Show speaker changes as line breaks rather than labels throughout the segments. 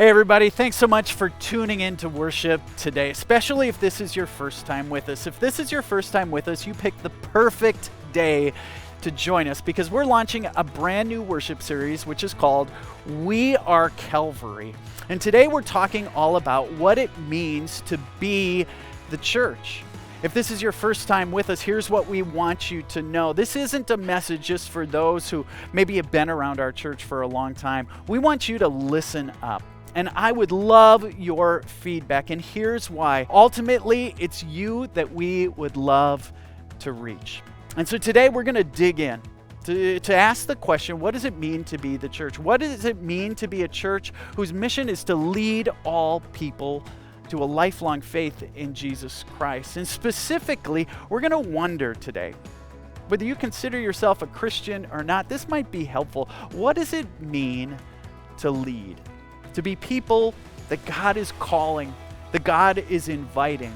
Hey everybody, thanks so much for tuning in to worship today, especially if this is your first time with us. If this is your first time with us, you picked the perfect day to join us because we're launching a brand new worship series which is called Are Calvary. And today we're talking all about what it means to be the church. If this is your first time with us, here's what we want you to know. This isn't a message just for those who maybe have been around our church for a long time. We want you to listen up. And I would love your feedback. And here's why. Ultimately, it's you that we would love to reach. And so today we're going to dig in to ask the question, what does it mean to be the church? What does it mean to be a church whose mission is to lead all people to a lifelong faith in Jesus Christ? And specifically, we're going to wonder today, whether you consider yourself a Christian or not, this might be helpful. What does it mean to lead? To be people that God is calling, that God is inviting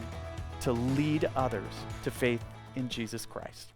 to lead others to faith in Jesus Christ.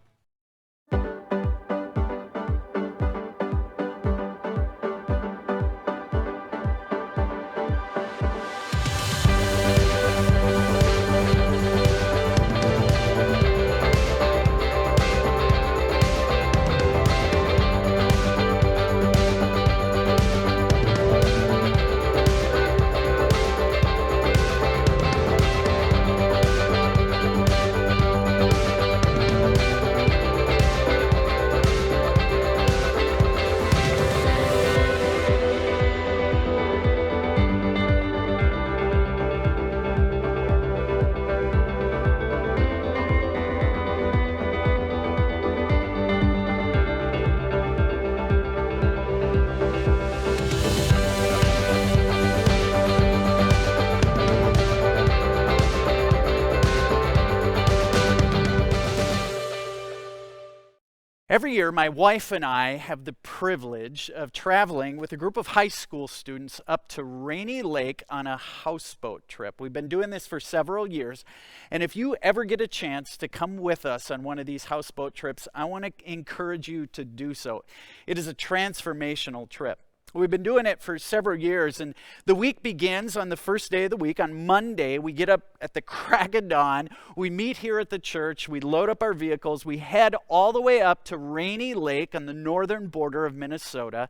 Every year, my wife and I have the privilege of traveling with a group of high school students up to Rainy Lake on a houseboat trip. We've been doing this for several years, and if you ever get a chance to come with us on one of these houseboat trips, I want to encourage you to do so. It is a transformational trip. We've been doing it for several years, and the week begins on the first day of the week. On Monday, we get up at the crack of dawn. We meet here at the church. We load up our vehicles. We head all the way up to Rainy Lake on the northern border of Minnesota.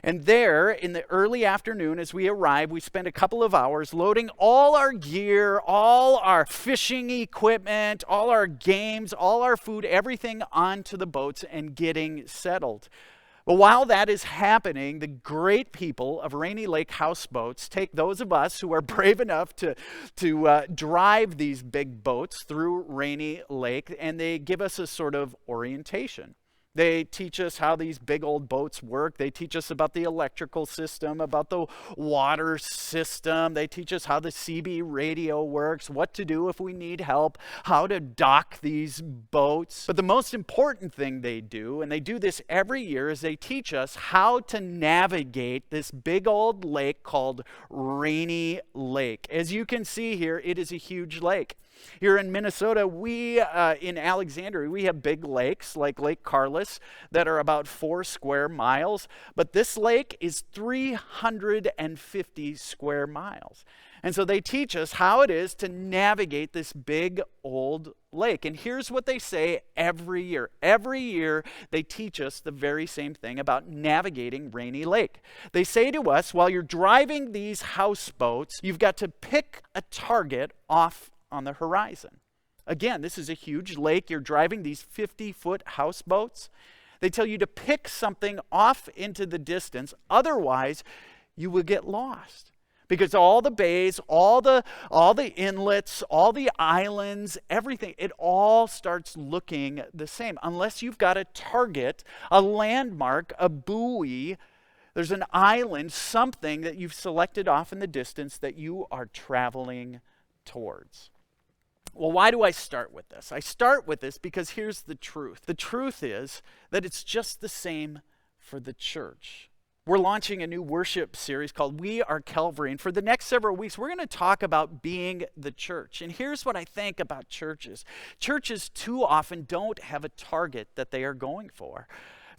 And there, in the early afternoon, as we arrive, we spend a couple of hours loading all our gear, all our fishing equipment, all our games, all our food, everything onto the boats and getting settled. But while that is happening, the great people of Rainy Lake houseboats take those of us who are brave enough to drive these big boats through Rainy Lake, and they give us a sort of orientation. They teach us how these big old boats work. They teach us about the electrical system, about the water system. They teach us how the CB radio works, what to do if we need help, how to dock these boats. But the most important thing they do, and they do this every year, is they teach us how to navigate this big old lake called Rainy Lake. As you can see here, it is a huge lake. Here in Minnesota, in Alexandria, we have big lakes like Lake Carlos that are about 4 square miles, but this lake is 350 square miles. And so they teach us how it is to navigate this big old lake. And here's what they say every year. Every year, they teach us the very same thing about navigating Rainy Lake. They say to us, while you're driving these houseboats, you've got to pick a target off on the horizon. Again, this is a huge lake. You're driving these 50-foot houseboats. They tell you to pick something off into the distance. Otherwise, you will get lost. Because all the bays, all the inlets, all the islands, everything, it all starts looking the same. Unless you've got a target, a landmark, a buoy, there's an island, something that you've selected off in the distance that you are traveling towards. Well, why do I start with this? I start with this because here's the truth. The truth is that it's just the same for the church. We're launching a new worship series called Are Calvary. And for the next several weeks, we're going to talk about being the church. And here's what I think about churches. Churches too often don't have a target that they are going for.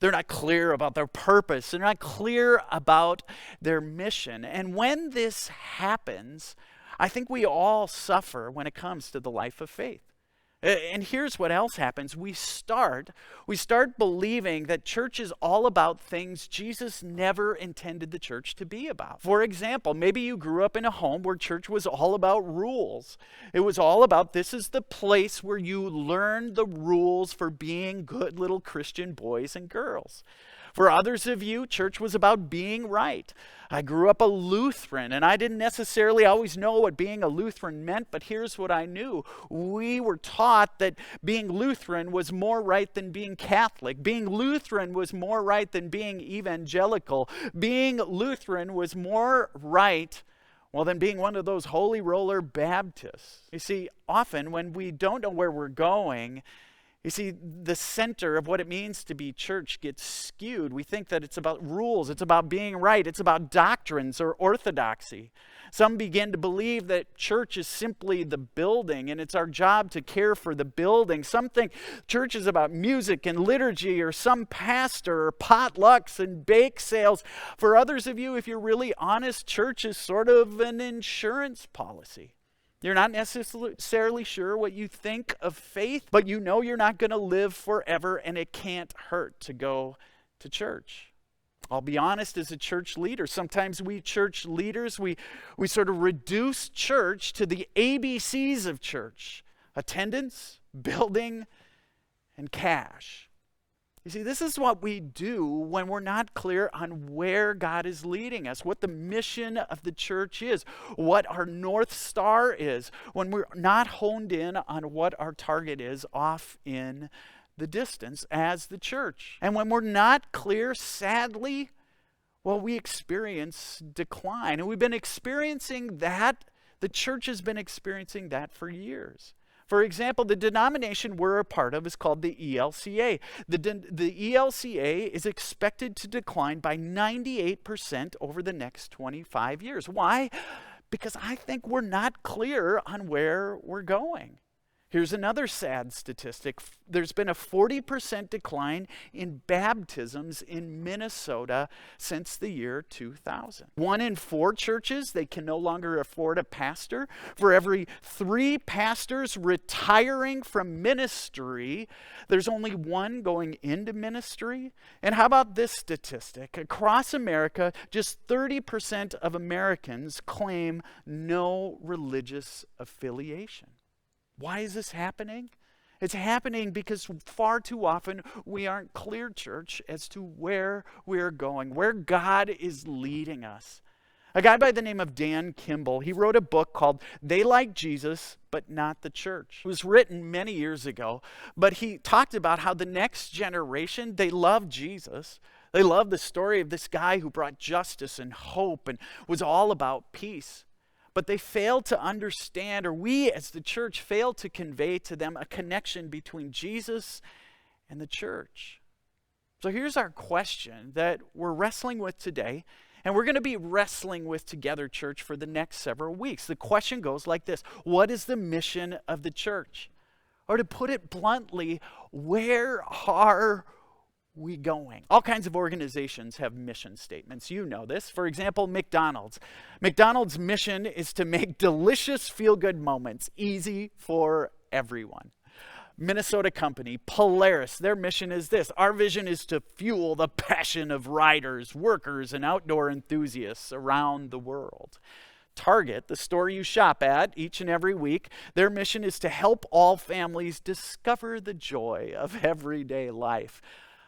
They're not clear about their purpose. They're not clear about their mission. And when this happens, I think we all suffer when it comes to the life of faith. And here's what else happens. We start believing that church is all about things Jesus never intended the church to be about. For example, maybe you grew up in a home where church was all about rules. It was all about, this is the place where you learn the rules for being good little Christian boys and girls. For others of you, church was about being right. I grew up a Lutheran, and I didn't necessarily always know what being a Lutheran meant, but here's what I knew. We were taught that being Lutheran was more right than being Catholic. Being Lutheran was more right than being evangelical. Being Lutheran was more right, well, than being one of those holy roller Baptists. You see, often when we don't know where we're going, you see, the center of what it means to be church gets skewed. We think that it's about rules, it's about being right, it's about doctrines or orthodoxy. Some begin to believe that church is simply the building and it's our job to care for the building. Some think church is about music and liturgy or some pastor or potlucks and bake sales. For others of you, if you're really honest, church is sort of an insurance policy. You're not necessarily sure what you think of faith, but you know you're not going to live forever, and it can't hurt to go to church. I'll be honest, as a church leader, sometimes we church leaders, we sort of reduce church to the ABCs of church: attendance, building, and cash. You see, this is what we do when we're not clear on where God is leading us, what the mission of the church is, what our North Star is, when we're not honed in on what our target is off in the distance as the church. And when we're not clear, sadly, well, we experience decline. And we've been experiencing that, the church has been experiencing that for years. For example, the denomination we're a part of is called the ELCA. The ELCA is expected to decline by 98% over the next 25 years. Why? Because I think we're not clear on where we're going. Here's another sad statistic. There's been a 40% decline in baptisms in Minnesota since the year 2000. 1 in 4 churches, they can no longer afford a pastor. For every 3 pastors retiring from ministry, there's only 1 going into ministry. And how about this statistic? Across America, just 30% of Americans claim no religious affiliation. Why is this happening? It's happening because far too often we aren't clear, church, as to where we're going, where God is leading us. A guy by the name of Dan Kimball, he wrote a book called They Like Jesus, But Not the Church. It was written many years ago, but he talked about how the next generation, they love Jesus. They love the story of this guy who brought justice and hope and was all about peace. But they failed to understand, or we as the church failed to convey to them a connection between Jesus and the church. So here's our question that we're wrestling with today, and we're going to be wrestling with together, church, for the next several weeks. The question goes like this: what is the mission of the church? Or to put it bluntly, where are we going? All kinds of organizations have mission statements. You know this. For example, McDonald's. McDonald's mission is to make delicious feel-good moments easy for everyone. Minnesota company, Polaris, their mission is this: our vision is to fuel the passion of riders, workers, and outdoor enthusiasts around the world. Target, the store you shop at each and every week, their mission is to help all families discover the joy of everyday life.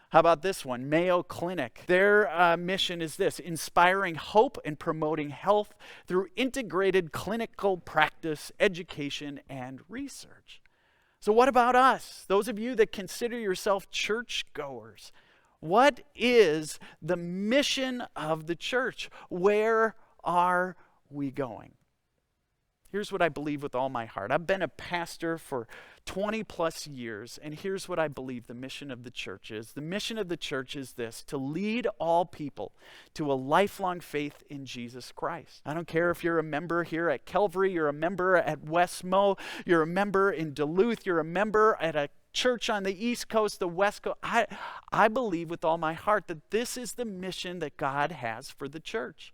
How about this one? Mayo Clinic. Their mission is this: inspiring hope and promoting health through integrated clinical practice, education, and research. So what about us? Those of you that consider yourself churchgoers, what is the mission of the church? Where are we going? Here's what I believe with all my heart. I've been a pastor for 20 plus years, and here's what I believe the mission of the church is. The mission of the church is this: to lead all people to a lifelong faith in Jesus Christ. I don't care if you're a member here at Calvary, you're a member at West Mo, you're a member in Duluth, you're a member at a church on the East Coast, the West Coast. I believe with all my heart that this is the mission that God has for the church.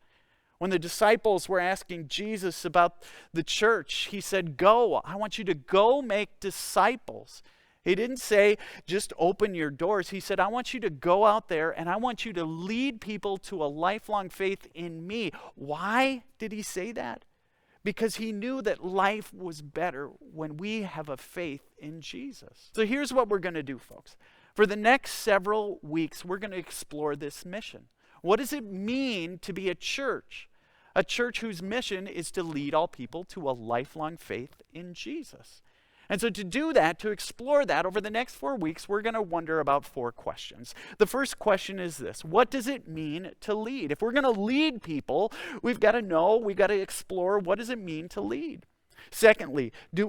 When the disciples were asking Jesus about the church, he said, go. I want you to go make disciples. He didn't say, just open your doors. He said, I want you to go out there and I want you to lead people to a lifelong faith in me. Why did he say that? Because he knew that life was better when we have a faith in Jesus. So here's what we're going to do, folks. For the next several weeks, we're going to explore this mission. What does it mean to be a church? A church whose mission is to lead all people to a lifelong faith in Jesus. And so to do that, to explore that, over the next 4 weeks, we're going to wonder about 4 questions. The first question is this: what does it mean to lead? If we're going to lead people, we've got to explore, what does it mean to lead? Secondly, do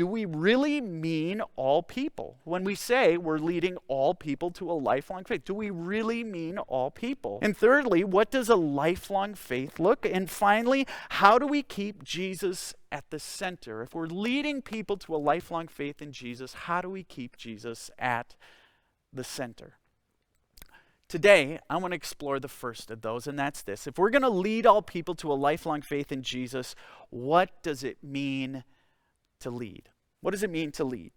we really mean all people? When we say we're leading all people to a lifelong faith, do we really mean all people? And thirdly, what does a lifelong faith look? And finally, how do we keep Jesus at the center? If we're leading people to a lifelong faith in Jesus, how do we keep Jesus at the center? Today, I want to explore the first of those, and that's this. If we're going to lead all people to a lifelong faith in Jesus, what does it mean to lead? What does it mean to lead?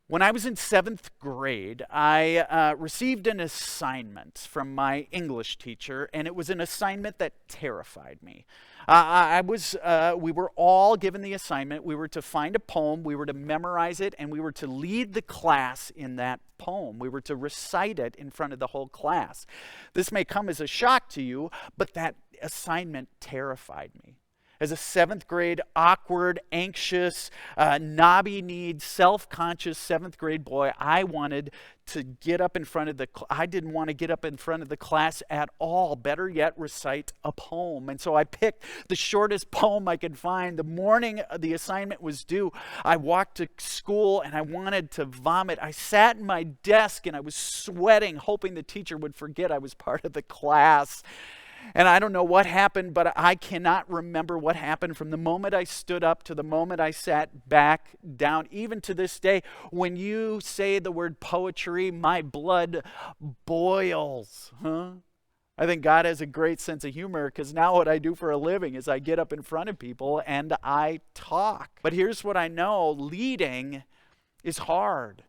When I was in 7th grade, I received an assignment from my English teacher, and it was an assignment that terrified me. We were all given the assignment. We were to find a poem, we were to memorize it, and we were to lead the class in that poem. We were to recite it in front of the whole class. This may come as a shock to you, but that assignment terrified me. As a 7th grade, awkward, anxious, knobby-kneed, self-conscious 7th grade boy, I wanted to get up in front of I didn't want to get up in front of the class at all. Better yet, recite a poem. And so I picked the shortest poem I could find. The morning the assignment was due, I walked to school and I wanted to vomit. I sat in my desk and I was sweating, hoping the teacher would forget I was part of the class. And I don't know what happened, but I cannot remember what happened from the moment I stood up to the moment I sat back down. Even to this day, when you say the word poetry, my blood boils. I think God has a great sense of humor, because now what I do for a living is I get up in front of people and I talk. But here's what I know: leading is hard.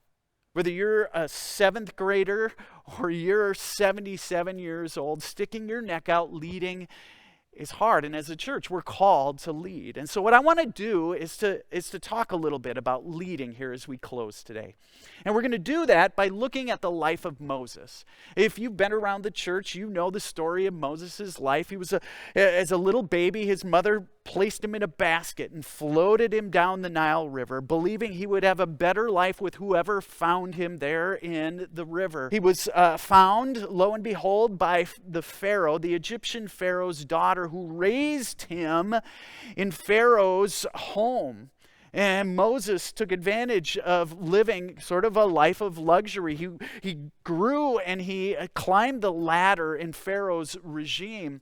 Whether you're a 7th grader or you're 77 years old, sticking your neck out leading is hard. And as a church, we're called to lead. And so what I want to do is to talk a little bit about leading here as we close today. And we're going to do that by looking at the life of Moses. If you've been around the church, you know the story of Moses' life. He was as a little baby, his mother placed him in a basket and floated him down the Nile River, believing he would have a better life with whoever found him there in the river. He was found, lo and behold, by the Pharaoh, the Egyptian Pharaoh's daughter, who raised him in Pharaoh's home. And Moses took advantage of living sort of a life of luxury. He grew and he climbed the ladder in Pharaoh's regime.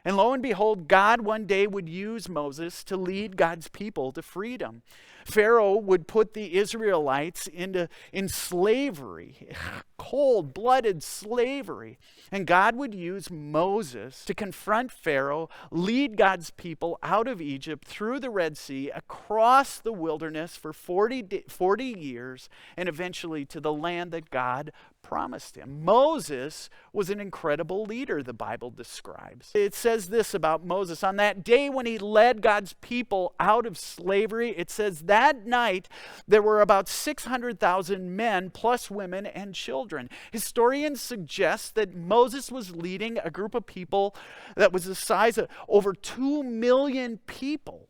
And lo and behold, God one day would use Moses to lead God's people to freedom. Pharaoh would put the Israelites in slavery, cold-blooded slavery. And God would use Moses to confront Pharaoh, lead God's people out of Egypt, through the Red Sea, across the wilderness for 40 years, and eventually to the land that God promised him. Moses was an incredible leader, the Bible describes. It says this about Moses: on that day when he led God's people out of slavery, it says that night there were about 600,000 men plus women and children. Historians suggest that Moses was leading a group of people that was the size of over 2 million people.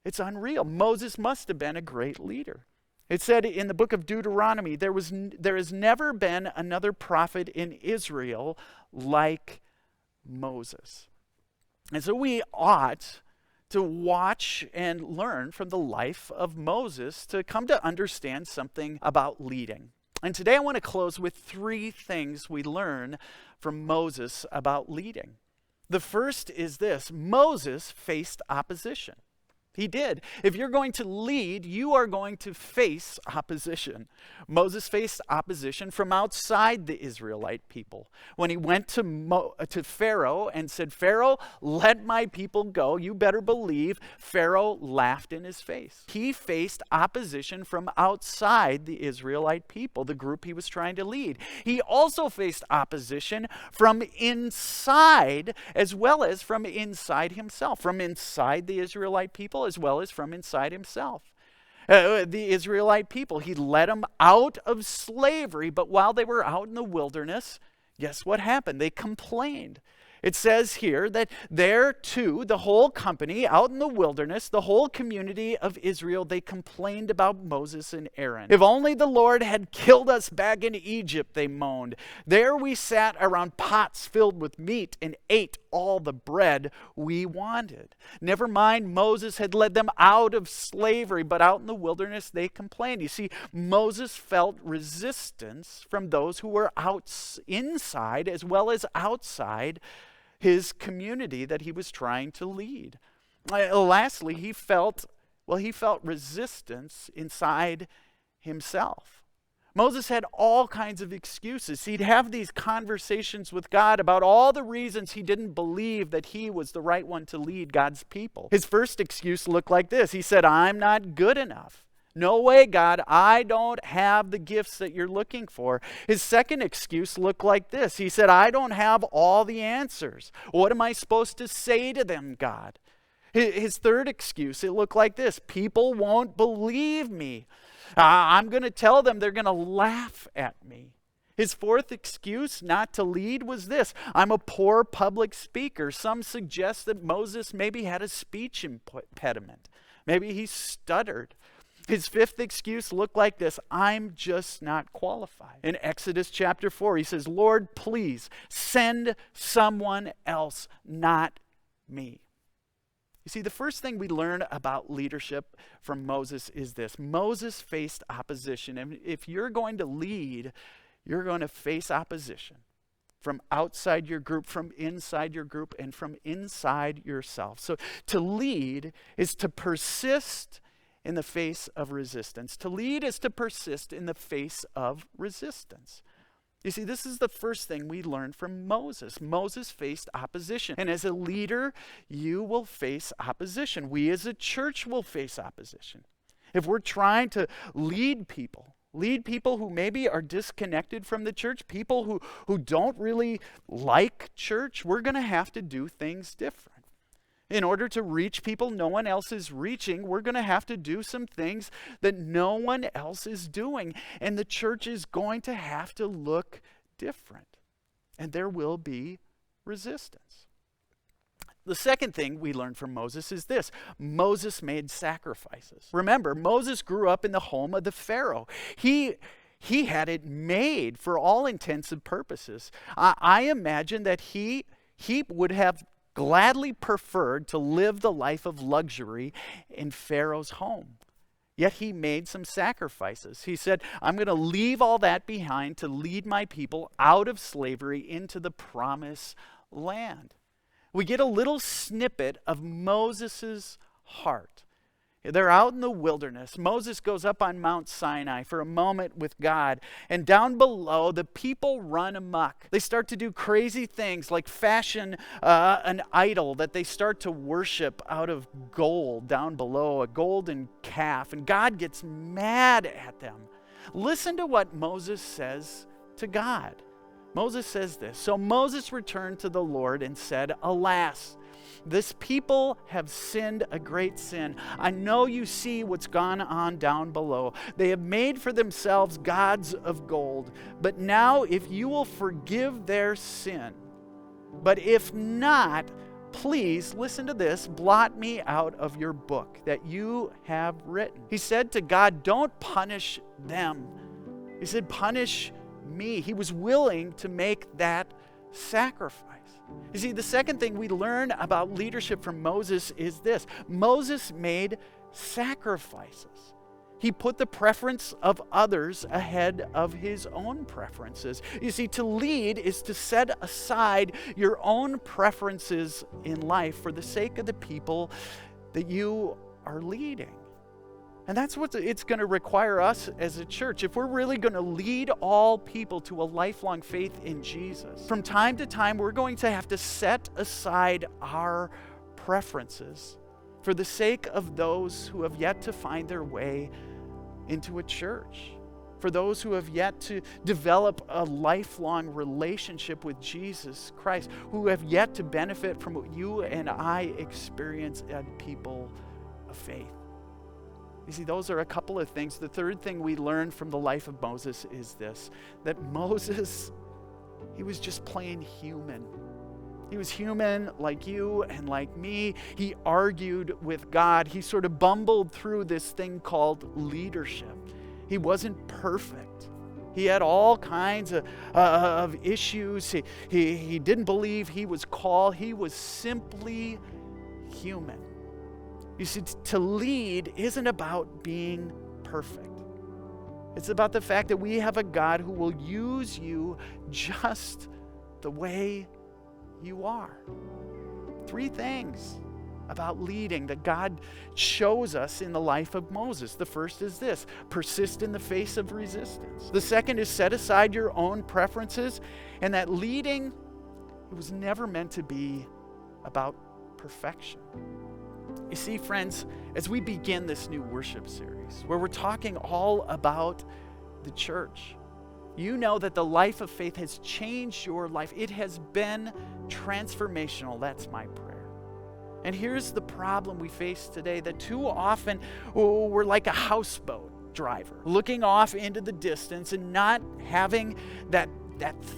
It's unreal. Moses must have been a great leader. It said in the book of Deuteronomy, there has never been another prophet in Israel like Moses. And so we ought to watch and learn from the life of Moses to come to understand something about leading. And today I want to close with 3 things we learn from Moses about leading. The first is this: Moses faced opposition. He did. If you're going to lead, you are going to face opposition. Moses faced opposition from outside the Israelite people. When he went to Pharaoh and said, Pharaoh, let my people go, you better believe Pharaoh laughed in his face. He faced opposition from outside the Israelite people, the group he was trying to lead. He also faced opposition from inside as well as from inside himself, from inside the Israelite people as well as from inside himself. The Israelite people, he led them out of slavery, but while they were out in the wilderness, guess what happened? They complained. It says here that there too, the whole company out in the wilderness, the whole community of Israel, they complained about Moses and Aaron. If only the Lord had killed us back in Egypt, they moaned. There we sat around pots filled with meat and ate all the bread we wanted. Never mind, Moses had led them out of slavery, but out in the wilderness they complained. You see, Moses felt resistance from those who were inside as well as outside his community that he was trying to lead. Lastly, he felt resistance inside himself. Moses had all kinds of excuses. He'd have these conversations with God about all the reasons he didn't believe that he was the right one to lead God's people. His first excuse looked like this. He said, I'm not good enough. No way, God, I don't have the gifts that you're looking for. His second excuse looked like this. He said, I don't have all the answers. What am I supposed to say to them, God? His third excuse, it looked like this. People won't believe me. I'm going to tell them, they're going to laugh at me. His fourth excuse not to lead was this. I'm a poor public speaker. Some suggest that Moses maybe had a speech impediment. Maybe he stuttered. His fifth excuse looked like this. I'm just not qualified. In Exodus chapter 4, he says, Lord, please send someone else, not me. You see, the first thing we learn about leadership from Moses is this. Moses faced opposition. And if you're going to lead, you're going to face opposition from outside your group, from inside your group, and from inside yourself. So to lead is to persist in the face of resistance. To lead is to persist in the face of resistance. You see, this is the first thing we learned from Moses. Moses faced opposition. And as a leader, you will face opposition. We as a church will face opposition. If we're trying to lead people who maybe are disconnected from the church, people who don't really like church, we're going to have to do things different. In order to reach people no one else is reaching, we're going to have to do some things that no one else is doing. And the church is going to have to look different. And there will be resistance. The second thing we learn from Moses is this. Moses made sacrifices. Remember, Moses grew up in the home of the Pharaoh. He had it made for all intents and purposes. I imagine that he would have gladly preferred to live the life of luxury in Pharaoh's home. Yet he made some sacrifices. He said, I'm going to leave all that behind to lead my people out of slavery into the promised land. We get a little snippet of Moses' heart. They're out in the wilderness. Moses goes up on Mount Sinai for a moment with God. And down below, the people run amok. They start to do crazy things like fashion an idol that they start to worship out of gold down below, a golden calf. And God gets mad at them. Listen to what Moses says to God. Moses says this. So Moses returned to the Lord and said, Alas, this people have sinned a great sin. I know you see what's gone on down below. They have made for themselves gods of gold. But now if you will forgive their sin, but if not, please, listen to this, blot me out of your book that you have written. He said to God, don't punish them. He said, punish me. He was willing to make that sacrifice. You see, the second thing we learn about leadership from Moses is this. Moses made sacrifices. He put the preference of others ahead of his own preferences. You see, to lead is to set aside your own preferences in life for the sake of the people that you are leading. And that's what it's going to require us as a church. If we're really going to lead all people to a lifelong faith in Jesus, from time to time, we're going to have to set aside our preferences for the sake of those who have yet to find their way into a church, for those who have yet to develop a lifelong relationship with Jesus Christ, who have yet to benefit from what you and I experience as people of faith. You see, those are a couple of things. The third thing we learn from the life of Moses is this, that Moses, he was just plain human. He was human like you and like me. He argued with God. He sort of bumbled through this thing called leadership. He wasn't perfect. He had all kinds of issues. He didn't believe he was called. He was simply human. You see, to lead isn't about being perfect. It's about the fact that we have a God who will use you just the way you are. 3 things about leading that God shows us in the life of Moses. The first is this: persist in the face of resistance. The second is set aside your own preferences, and that leading, it was never meant to be about perfection. You see, friends, as we begin this new worship series, where we're talking all about the church, you know that the life of faith has changed your life. It has been transformational. That's my prayer. And here's the problem we face today, that too often we're like a houseboat driver, looking off into the distance and not having that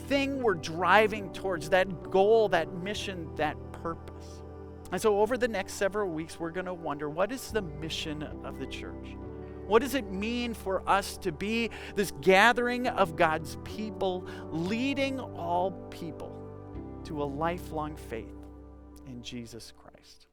thing we're driving towards, that goal, that mission, that purpose. And so over the next several weeks, we're going to wonder, what is the mission of the church? What does it mean for us to be this gathering of God's people, leading all people to a lifelong faith in Jesus Christ?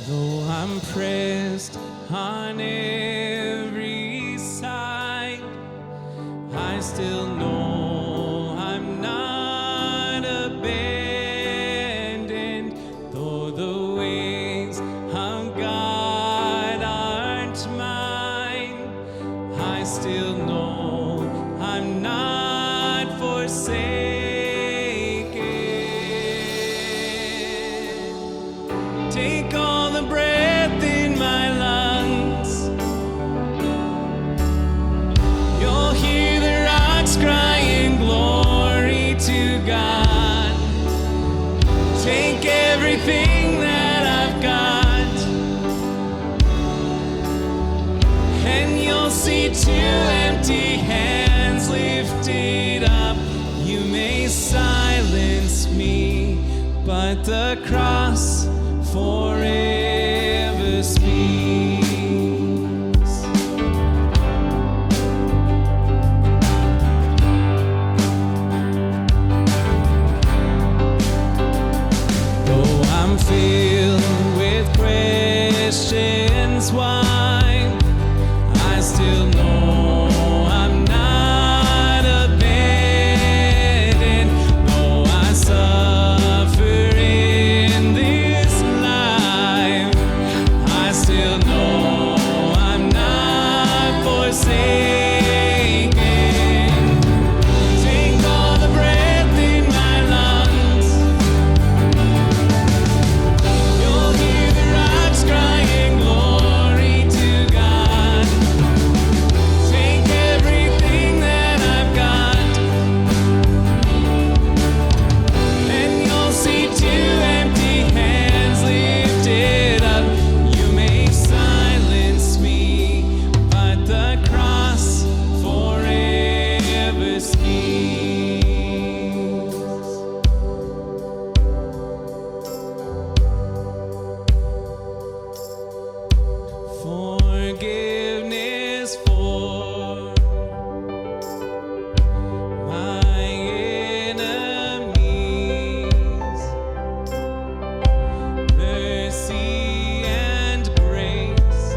Though I'm pressed on every side, I still know I'm not abandoned. Though the ways of God aren't mine, I still know I'm not forsaken. Take all the breath in my lungs. You'll hear the rocks crying glory to God. Take everything that I've got, and you'll see 2 empty hands lifted up. You may silence me, but the cross forever speaks. Though I'm filled with questions why, I still know I'm not abandoned. Though I suffer in this life, I still know I'm not forsaken. Take all the breath in my lungs. You'll hear the rocks crying glory to God. Take everything that I've got, and you'll see 2 empty hands lifted up. You may silence me, but the cross forever speaks. Forgiveness for my enemies, mercy and grace,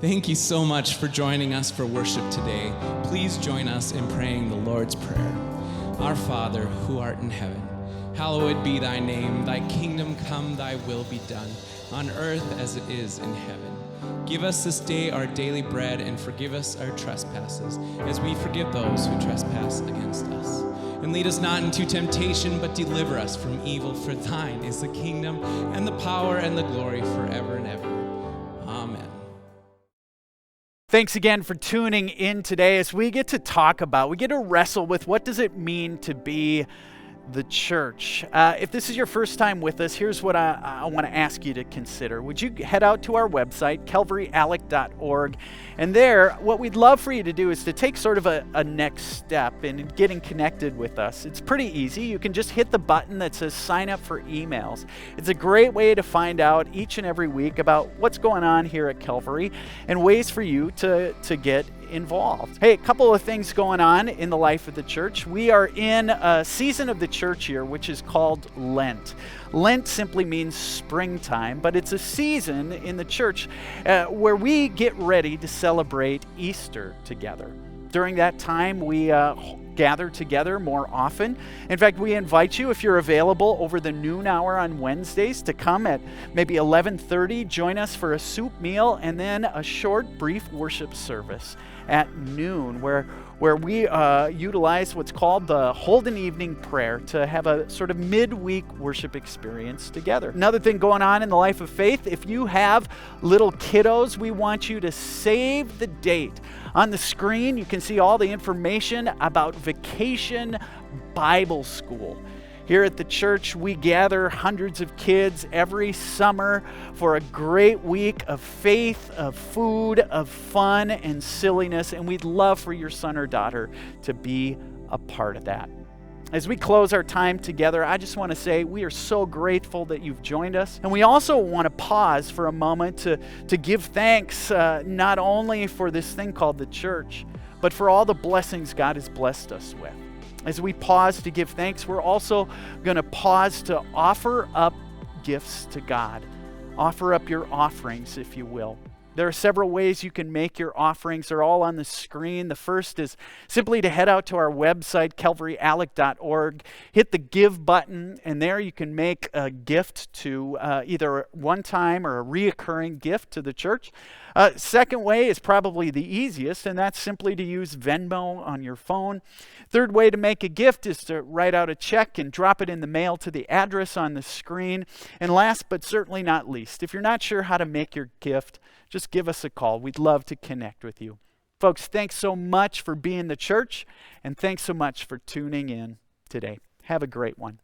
Thank you so much for joining us for worship today. Please join us in praying the Lord's Prayer. Our Father, who art in heaven, hallowed be thy name. Thy kingdom come, thy will be done, on earth as it is in heaven. Give us this day our daily bread, and forgive us our trespasses, as we forgive those who trespass against us. And lead us not into temptation, but deliver us from evil. For thine is the kingdom, and the power, and the glory forever and ever. Amen.
Thanks again for tuning in today as we get to wrestle with what does it mean to be the church. If this is your first time with us, here's what I want to ask you to consider. Would you head out to our website, calvaryalec.org, and there, what we'd love for you to do is to take sort of a next step in getting connected with us. It's pretty easy. You can just hit the button that says sign up for emails. It's a great way to find out each and every week about what's going on here at Calvary and ways for you to get involved. Hey, a couple of things going on in the life of the church. We are in a season of the church year which is called Lent. Lent simply means springtime, but it's a season in the church where we get ready to celebrate Easter together. During that time, we gather together more often. In fact, we invite you, if you're available over the noon hour on Wednesdays, to come at maybe 11:30, join us for a soup meal, and then a short, brief worship service at noon, where we utilize what's called the Holden Evening Prayer to have a sort of midweek worship experience together. Another thing going on in the life of faith, if you have little kiddos, we want you to save the date. On the screen, you can see all the information about Vacation Bible School. Here at the church, we gather hundreds of kids every summer for a great week of faith, of food, of fun, and silliness, and we'd love for your son or daughter to be a part of that. As we close our time together, I just want to say we are so grateful that you've joined us. And we also want to pause for a moment to give thanks, not only for this thing called the church, but for all the blessings God has blessed us with. As we pause to give thanks, we're also going to pause to offer up gifts to God. Offer up your offerings, if you will. There are several ways you can make your offerings. They're all on the screen. The first is simply to head out to our website, calvaryalec.org, hit the Give button, and there you can make a gift to either a one-time or a reoccurring gift to the church. Second way is probably the easiest, and that's simply to use Venmo on your phone. Third way to make a gift is to write out a check and drop it in the mail to the address on the screen. And last but certainly not least, if you're not sure how to make your gift, just give us a call. We'd love to connect with you. Folks, thanks so much for being the church, and thanks so much for tuning in today. Have a great one.